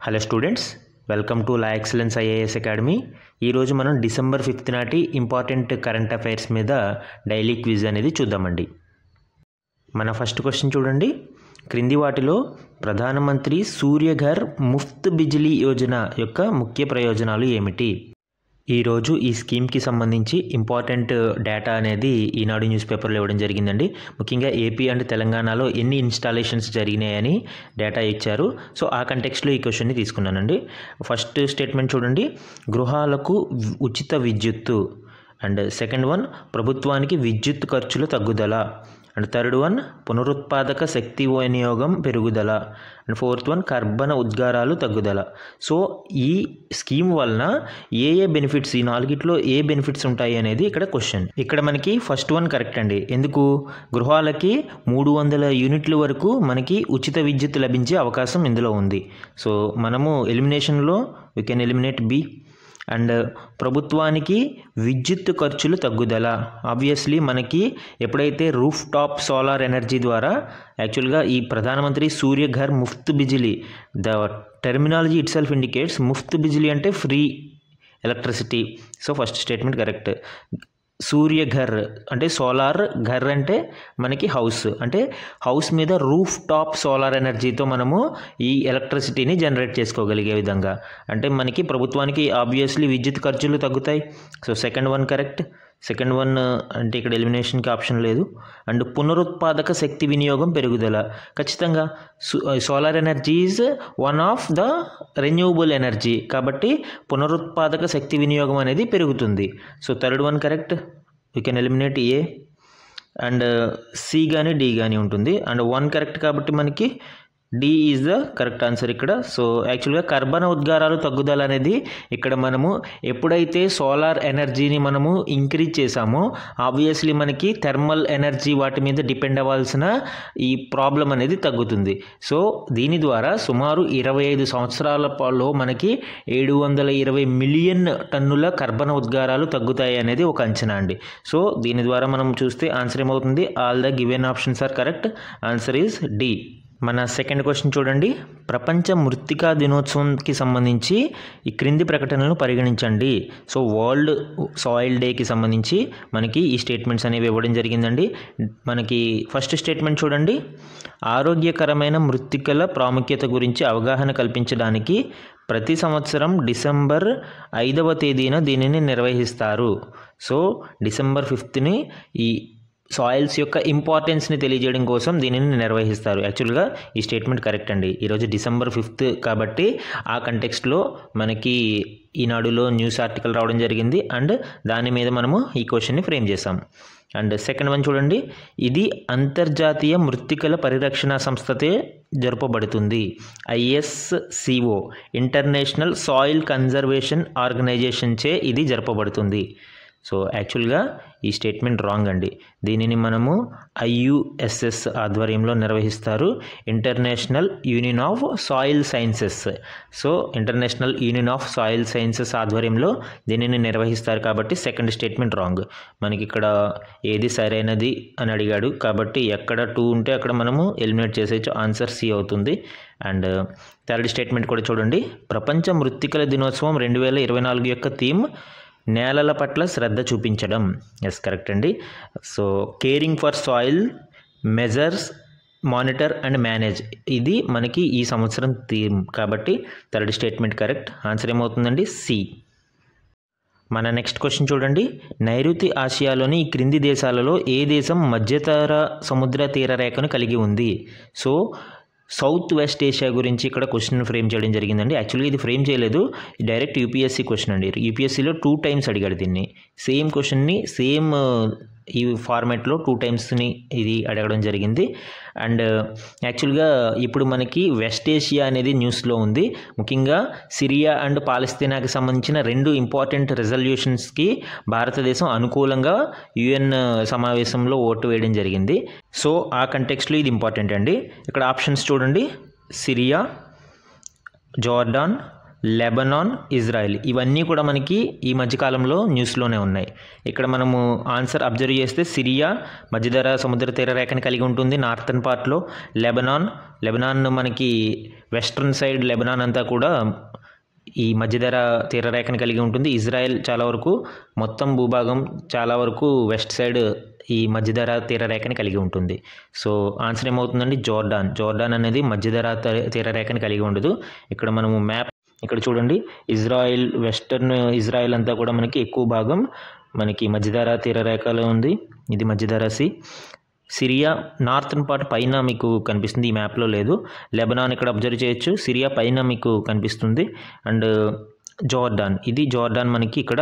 Hello students, welcome to law excellence IAS academy. ఈరోజు మనం December 5 నాటి ఇంపార్టెంట్ కరెంట్ అఫైర్స్ మీద డైలీ క్విజ్ అనేది చూద్దామండి. మన ఫస్ట్ క్వశ్చన్ చూడండి. క్రింది వాటిలో ప్రధానమంత్రి సూర్యఘర్ ముఫ్త్ బిజిలీ యోజన యొక్క ముఖ్య ప్రయోజనాలు ఏమిటి? ఈరోజు ఈ స్కీమ్కి సంబంధించి ఇంపార్టెంట్ డేటా అనేది ఈనాడు న్యూస్ పేపర్లో ఇవ్వడం జరిగిందండి. ముఖ్యంగా ఏపీ అండ్ తెలంగాణలో ఎన్ని ఇన్స్టాలేషన్స్ జరిగినాయని డేటా ఇచ్చారు. సో ఆ కంటెక్స్ట్లో ఈ క్వశ్చన్ని తీసుకున్నానండి. ఫస్ట్ స్టేట్మెంట్ చూడండి, గృహాలకు ఉచిత విద్యుత్తు. అండ్ సెకండ్ వన్, ప్రభుత్వానికి విద్యుత్ ఖర్చుల తగ్గుదల. అండ్ థర్డ్ వన్, పునరుత్పాదక శక్తి వినియోగం పెరుగుదల. అండ్ ఫోర్త్ వన్, కర్బన ఉద్గారాలు తగ్గుదల. సో ఈ స్కీమ్ వలన ఏ బెనిఫిట్స్, ఈ నాలుగిట్లో ఏ బెనిఫిట్స్ ఉంటాయి అనేది ఇక్కడ క్వశ్చన్. ఇక్కడ మనకి ఫస్ట్ వన్ కరెక్ట్ అండి. ఎందుకు? గృహాలకి 300 యూనిట్ల వరకు మనకి ఉచిత విద్యుత్ లభించే అవకాశం ఇందులో ఉంది. సో మనము ఎలిమినేషన్లో we can eliminate B. And ప్రభుత్వానికి విద్యుత్ ఖర్చులు తగ్గుదల. ఆబ్వియస్లీ మనకి ఎప్పుడైతే రూఫ్ టాప్ సోలార్ ఎనర్జీ ద్వారా, యాక్చువల్గా ఈ ప్రధానమంత్రి Suryaghar Muft Bijli, the terminology itself indicates Muft Bijli అంటే free electricity. So first statement correct. Suryaghar అంటే సోలార్, ఘర్ అంటే మనకి హౌస్, అంటే హౌస్ మీద రూఫ్ టాప్ సోలార్ ఎనర్జీతో మనము ఈ ఎలక్ట్రిసిటీని జనరేట్ చేసుకోగలిగే విధంగా, అంటే మనకి ప్రభుత్వానికి ఆబ్వియస్లీ విద్యుత్ ఖర్చులు తగ్గుతాయి. So second one correct. Second one అంటే ఇక్కడ ఎలిమినేషన్కి ఆప్షన్ లేదు. అండ్ పునరుత్పాదక శక్తి వినియోగం పెరుగుదల. ఖచ్చితంగా solar energy is one of the renewable energy, కాబట్టి పునరుత్పాదక శక్తి వినియోగం అనేది పెరుగుతుంది. So third one correct. We can eliminate A. And C కానీ డి కానీ ఉంటుంది. అండ్ వన్ కరెక్ట్ కాబట్టి మనకి D is the correct answer ఇక్కడ. సో యాక్చువల్గా కర్బన ఉద్గారాలు తగ్గుదల అనేది ఇక్కడ మనము ఎప్పుడైతే సోలార్ ఎనర్జీని మనము ఇంక్రీజ్ చేసామో ఆబ్వియస్లీ మనకి థర్మల్ ఎనర్జీ వాటి మీద డిపెండ్ అవ్వాల్సిన ఈ ప్రాబ్లం అనేది తగ్గుతుంది. సో దీని ద్వారా సుమారు 25 సంవత్సరాలలో మనకి 720 మిలియన్ టన్నుల కర్బన ఉద్గారాలు తగ్గుతాయి అనేది ఒక అంచనా అండి. సో దీని ద్వారా మనం చూస్తే ఆన్సర్ ఏమవుతుంది? All the given options are correct. Answer is D. మన సెకండ్ క్వశ్చన్ చూడండి. ప్రపంచ మృత్తికా దినోత్సవంకి సంబంధించి ఈ క్రింది ప్రకటనలను పరిగణించండి. సో వరల్డ్ సాయిల్ డేకి సంబంధించి మనకి ఈ స్టేట్మెంట్స్ అనేవి ఇవ్వడం జరిగిందండి. మనకి ఫస్ట్ స్టేట్మెంట్ చూడండి, ఆరోగ్యకరమైన మృత్తికల ప్రాముఖ్యత గురించి అవగాహన కల్పించడానికి ప్రతి సంవత్సరం డిసెంబర్ 5వ తేదీన దీనిని నిర్వహిస్తారు. సో డిసెంబర్ 5ని ఈ సాయిల్స్ యొక్క ఇంపార్టెన్స్ని తెలియజేయడం కోసం దీనిని నిర్వహిస్తారు. యాక్చువల్గా ఈ స్టేట్మెంట్ కరెక్ట్ అండి. ఈరోజు డిసెంబర్ 5 కాబట్టి ఆ కంటెక్స్ట్లో మనకి ఈనాడులో న్యూస్ ఆర్టికల్ రావడం జరిగింది. అండ్ దాని మీద మనము ఈ క్వశ్చన్ని ఫ్రేమ్ చేసాం. అండ్ సెకండ్ వన్ చూడండి, ఇది అంతర్జాతీయ మృత్తికల పరిరక్షణ సంస్థతే జరపబడుతుంది. ISCO international soil conservation organisation చే ఇది జరపబడుతుంది. సో యాక్చువల్గా ఈ స్టేట్మెంట్ రాంగ్ అండి. దీనిని మనము IUSS ఆధ్వర్యంలో నిర్వహిస్తారు, international union of soil sciences. So international union of soil sciences ఆధ్వర్యంలో దీనిని నిర్వహిస్తారు కాబట్టి సెకండ్ స్టేట్మెంట్ రాంగ్. మనకి ఇక్కడ ఏది సరైనది అని అడిగాడు కాబట్టి ఎక్కడ 2 ఉంటే అక్కడ మనము ఎలిమినేట్ చేసేయచ్చు. ఆన్సర్ సి అవుతుంది. అండ్ థర్డ్ స్టేట్మెంట్ కూడా చూడండి, ప్రపంచ మృత్తికల దినోత్సవం 2024 యొక్క థీమ్ నేలల పట్ల శ్రద్ధ చూపించడం. ఎస్ కరెక్ట్ అండి. So caring for soil, measures, monitor and manage, ఇది మనకి ఈ సంవత్సరం థీమ్ కాబట్టి థర్డ్ స్టేట్మెంట్ కరెక్ట్. ఆన్సర్ ఏమవుతుందండి? సి. మన నెక్స్ట్ క్వశ్చన్ చూడండి, నైరుతి ఆసియాలోని ఈ క్రింది దేశాలలో ఏ దేశం మధ్యతర సముద్ర తీర రేఖను కలిగి ఉంది? సో సౌత్ వెస్ట్ ఏషియా గురించి ఇక్కడ క్వశ్చన్ ఫ్రేమ్ చేయడం జరిగిందండి. యాక్చువల్గా ఇది ఫ్రేమ్ చేయలేదు, డైరెక్ట్ యూపీఎస్సీ క్వశ్చన్ అండి. యూపీఎస్సీలో 2 టైమ్స్ అడిగాడు దీన్ని. సేమ్ క్వశ్చన్ని సేమ్ ఈ ఫార్మాట్లో 2 టైమ్స్ని ఇది అడగడం జరిగింది. అండ్ యాక్చువల్గా ఇప్పుడు మనకి వెస్ట్ ఏషియా అనేది న్యూస్లో ఉంది. ముఖ్యంగా సిరియా అండ్ పాలస్తీనాకి సంబంధించిన 2 ఇంపార్టెంట్ రెజల్యూషన్స్కి భారతదేశం అనుకూలంగా UN సమావేశంలో ఓటు వేయడం జరిగింది. సో ఆ కంటెక్స్ట్లో ఇది ఇంపార్టెంట్ అండి. ఇక్కడ ఆప్షన్స్ చూడండి, సిరియా, జోర్డాన్, లెబనాన్, ఇజ్రాయెల్ ఇవన్నీ కూడా మనకి ఈ మధ్యకాలంలో న్యూస్లోనే ఉన్నాయి. ఇక్కడ మనము ఆన్సర్ అబ్జర్వ్ చేస్తే సిరియా మధ్యధరా సముద్ర తీర రేఖని కలిగి ఉంటుంది నార్థన్ పార్ట్లో. లెబనాన్ మనకి వెస్ట్రన్ సైడ్ లెబనాన్ అంతా కూడా ఈ మధ్యధరా తీర రేఖని కలిగి ఉంటుంది. ఇజ్రాయెల్ చాలా వరకు మొత్తం భూభాగం చాలా వరకు వెస్ట్ సైడ్ ఈ మధ్యధరా తీర రేఖని కలిగి ఉంటుంది. సో ఆన్సర్ ఏమవుతుందండి? జోర్డాన్ అనేది మధ్యధరా తీర రేఖని కలిగి ఉండదు. ఇక్కడ మనము మ్యాప్ ఇక్కడ చూడండి, వెస్టర్న్ ఇజ్రాయెల్ అంతా కూడా మనకి ఎక్కువ భాగం మనకి మధ్యధరా తీర రేఖలో ఉంది. ఇది మధ్యధరా సీ. సిరియా నార్థన్ పార్ట్ పైన మీకు కనిపిస్తుంది, ఈ మ్యాప్లో లేదు. లెబనాన్ ఇక్కడ అబ్జర్వ్ చేయొచ్చు, సిరియా పైన మీకు కనిపిస్తుంది. అండ్ జోర్డాన్ మనకి ఇక్కడ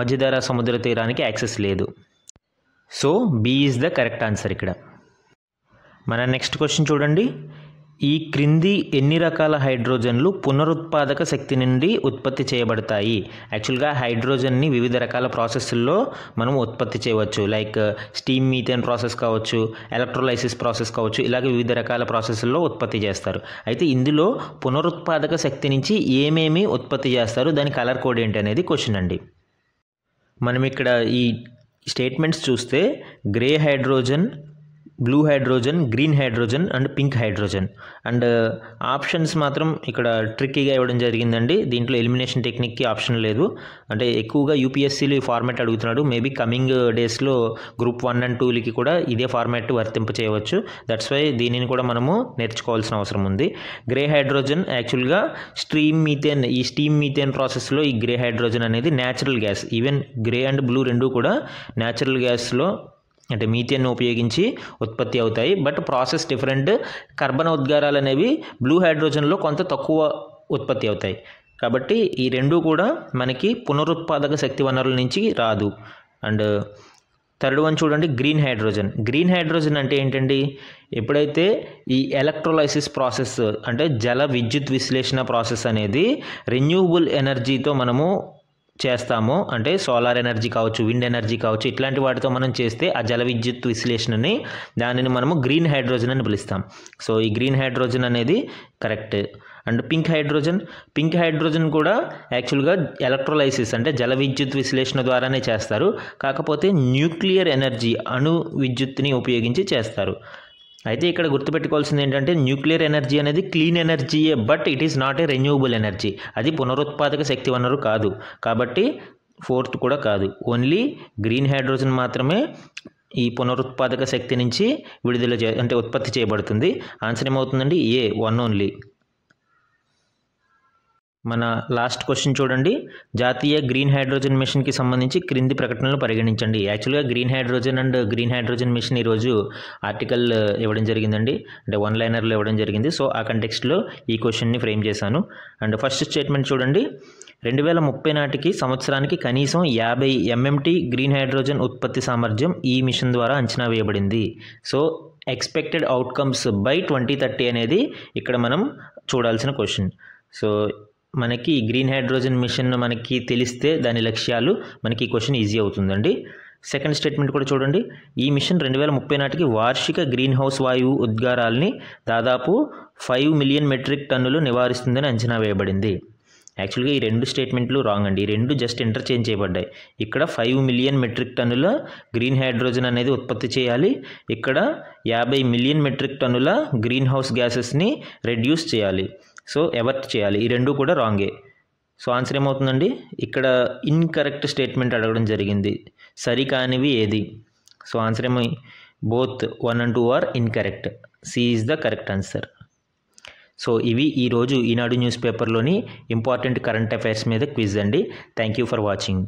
మధ్యధరా సముద్ర తీరానికి యాక్సెస్ లేదు. So B is the correct answer ఇక్కడ. మన నెక్స్ట్ క్వశ్చన్ చూడండి. ఈ క్రింది ఎన్ని రకాల హైడ్రోజన్లు పునరుత్పాదక శక్తి నుండి ఉత్పత్తి చేయబడతాయి? యాక్చువల్గా హైడ్రోజన్ని వివిధ రకాల ప్రాసెస్ల్లో మనం ఉత్పత్తి చేయవచ్చు. లైక్ స్టీమ్ మీథేన్ ప్రాసెస్ కావచ్చు, ఎలక్ట్రోలైసిస్ ప్రాసెస్ కావచ్చు, ఇలాగ వివిధ రకాల ప్రాసెస్ల్లో ఉత్పత్తి చేస్తారు. అయితే ఇందులో పునరుత్పాదక శక్తి నుంచి ఏమేమి ఉత్పత్తి చేస్తారు, దాని కలర్ కోడ్ ఏంటి అనేది క్వశ్చన్ అండి. మనం ఇక్కడ ఈ స్టేట్మెంట్స్ చూస్తే grey hydrogen, blue hydrogen, green hydrogen and pink hydrogen. And options మాత్రం ఇక్కడ ట్రిక్కీగా ఇవ్వడం జరిగిందండి. దీంట్లో ఎలిమినేషన్ టెక్నిక్కి ఆప్షన్ లేదు. అంటే ఎక్కువగా యూపీఎస్సీలో ఈ ఫార్మాట్ అడుగుతున్నాడు. మేబీ కమింగ్ డేస్లో గ్రూప్ 1 and 2 కూడా ఇదే ఫార్మాట్ వర్తింప చేయవచ్చు. దట్స్ వై దీనిని కూడా మనము నేర్చుకోవాల్సిన అవసరం ఉంది. గ్రే హైడ్రోజన్ యాక్చువల్గా ఈ స్టీమ్ మీథేన్ ప్రాసెస్లో ఈ గ్రే హైడ్రోజన్ అనేది natural gas. Even grey and blue రెండు కూడా న్యాచురల్ గ్యాస్లో అంటే మీథేన్ ఉపయోగించి ఉత్పత్తి అవుతాయి. But process different. కర్బన ఉద్గారాలు అనేవి బ్లూ హైడ్రోజన్లో కొంత తక్కువ ఉత్పత్తి అవుతాయి. కాబట్టి ఈ రెండు కూడా మనకి పునరుత్పాదక శక్తి వనరుల నుంచి రాదు. అండ్ థర్డ్ వన్ చూడండి, గ్రీన్ హైడ్రోజన్ అంటే ఏంటండి? ఎప్పుడైతే ఈ ఎలక్ట్రోలైసిస్ ప్రాసెస్ అంటే జల విద్యుత్ విశ్లేషణ ప్రాసెస్ అనేది రెన్యూవబుల్ ఎనర్జీతో మనము చేస్తామో, అంటే సోలార్ ఎనర్జీ కావచ్చు, విండ్ ఎనర్జీ కావచ్చు, ఇట్లాంటి వాటితో మనం చేస్తే ఆ జల విద్యుత్ విశ్లేషణని దానిని మనము గ్రీన్ హైడ్రోజన్ అని పిలుస్తాం. సో ఈ గ్రీన్ హైడ్రోజన్ అనేది కరెక్ట్. అండ్ పింక్ హైడ్రోజన్ కూడా యాక్చువల్గా ఎలక్ట్రోలైసిస్ అంటే జల విద్యుత్ విశ్లేషణ ద్వారానే చేస్తారు. కాకపోతే న్యూక్లియర్ ఎనర్జీ అణు విద్యుత్తుని ఉపయోగించి చేస్తారు. అయితే ఇక్కడ గుర్తుపెట్టుకోవాల్సింది ఏంటంటే న్యూక్లియర్ ఎనర్జీ అనేది క్లీన్ ఎనర్జీయే, but it is not a renewable energy. అది పునరుత్పాదక శక్తి వనరు కాదు. కాబట్టి ఫోర్త్ కూడా కాదు. ఓన్లీ గ్రీన్ హైడ్రోజన్ మాత్రమే ఈ పునరుత్పాదక శక్తి నుంచి అంటే ఉత్పత్తి చేయబడుతుంది. ఆన్సర్ ఏమవుతుందండి? ఏ, 1 ఓన్లీ. మన లాస్ట్ క్వశ్చన్ చూడండి. జాతీయ గ్రీన్ హైడ్రోజన్ మిషన్కి సంబంధించి క్రింది ప్రకటనలు పరిగణించండి. యాక్చువల్గా గ్రీన్ హైడ్రోజన్ మిషన్ ఈరోజు ఆర్టికల్ ఇవ్వడం జరిగిందండి. అంటే 1-linerలో ఇవ్వడం జరిగింది. సో ఆ కంటెక్స్ట్లో ఈ క్వశ్చన్ని ఫ్రేమ్ చేశాను. అండ్ ఫస్ట్ స్టేట్మెంట్ చూడండి. 2030 నాటికి సంవత్సరానికి కనీసం 50 MMT గ్రీన్ హైడ్రోజన్ ఉత్పత్తి సామర్థ్యం ఈ మిషన్ ద్వారా అంచనా వేయబడింది. సో ఎక్స్పెక్టెడ్ అవుట్కమ్స్ బై 2030 అనేది ఇక్కడ మనం చూడాల్సిన క్వశ్చన్. సో మనకి గ్రీన్ హైడ్రోజన్ మిషన్ మనకి తెలిస్తే దాని లక్ష్యాలు మనకి ఈ క్వశ్చన్ ఈజీ అవుతుందండి. సెకండ్ స్టేట్మెంట్ కూడా చూడండి. ఈ మిషన్ 2030 నాటికి వార్షిక గ్రీన్ హౌస్ వాయువు ఉద్గారాల్ని దాదాపు 5 మిలియన్ మెట్రిక్ టన్నులు నివారిస్తుందని అంచనా వేయబడింది. యాక్చువల్గా ఈ రెండు స్టేట్మెంట్లు రాంగ్ అండి. ఈ రెండు జస్ట్ ఇంటర్చేంజ్ చేయబడ్డాయి. ఇక్కడ 5 మిలియన్ మెట్రిక్ టన్నుల గ్రీన్ హైడ్రోజన్ అనేది ఉత్పత్తి చేయాలి. ఇక్కడ 50 మిలియన్ మెట్రిక్ టన్నుల గ్రీన్ హౌస్ గ్యాసెస్ని రెడ్యూస్ చేయాలి. సో ఎవర్ట్ చేయాలి. ఈ రెండు కూడా రాంగే. సో ఆన్సర్ ఏమవుతుందండి? ఇక్కడ ఇన్కరెక్ట్ స్టేట్మెంట్ అడగడం జరిగింది. సరికానివి ఏది? సో ఆన్సర్ ఏమో both 1 and 2 are incorrect. C is the correct answer. So ఇవి ఈరోజు ఈనాడు న్యూస్ పేపర్లోని ఇంపార్టెంట్ కరెంట్ అఫైర్స్ మీద క్విజ్ అండి. Thank you for watching.